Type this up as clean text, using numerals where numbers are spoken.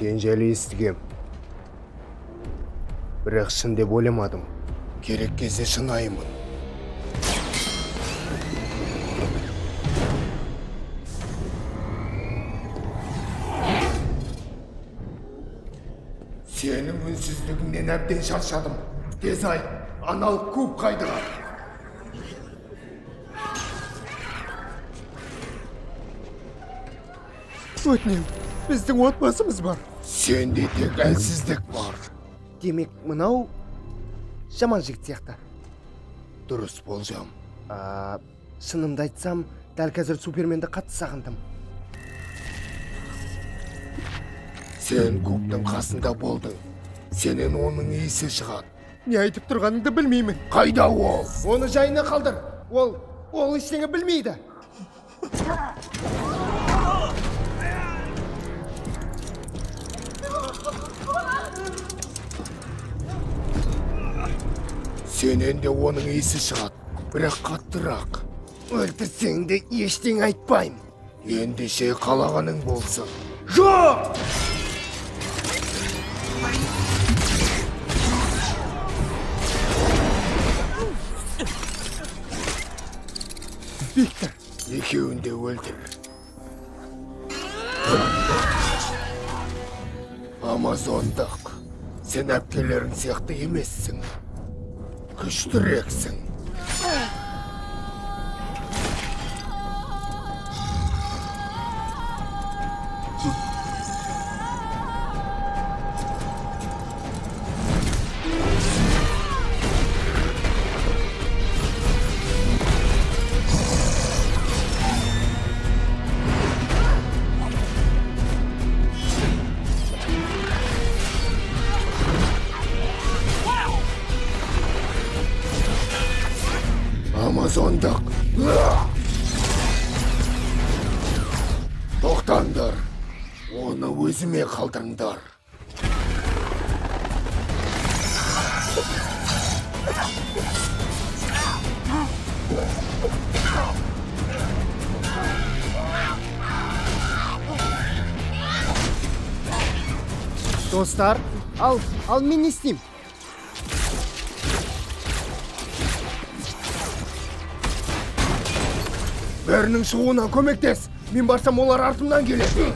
Сен жайлы естігем. Бірақ шын деп ойламадым. Керек кезде шынайымын. Сенің үнсіздігіңнен әбден шаршадым. Тез айт, аналық куб қайда? Өтінем, біздің отбасымыз бар. Сенде тек әлсіздік бар. Демек, мынау жаман жігіт сияқты. Дұрыс болжам. Шынымды айтсам, дәл қазір Суперменді қатты сағындым. Сен көптің қасында болдың. Сенен оның иісі шығады. Не айтып тұрғаныңды білмеймін. Қайда ол? Оны жайына қалдыр. Ол ештеңе білмейді. Сенен де оның иісі шығады. Бірақ қаттырақ. Өлтірсең де ештеңе айтпаймын. Ендеше қалағаның болсын. Жоқ! Виктор, екеуін де өлтір. Амазондық, сен әпкелерің сияқты емессің. Күштірексің. Амазондық. Тоқтаңдар. Оны өзіме қалдырыңдар. Достар, ал мен не істеймін? Бәрінің шығуына көмектес. Мен барсам олар артымнан келеді.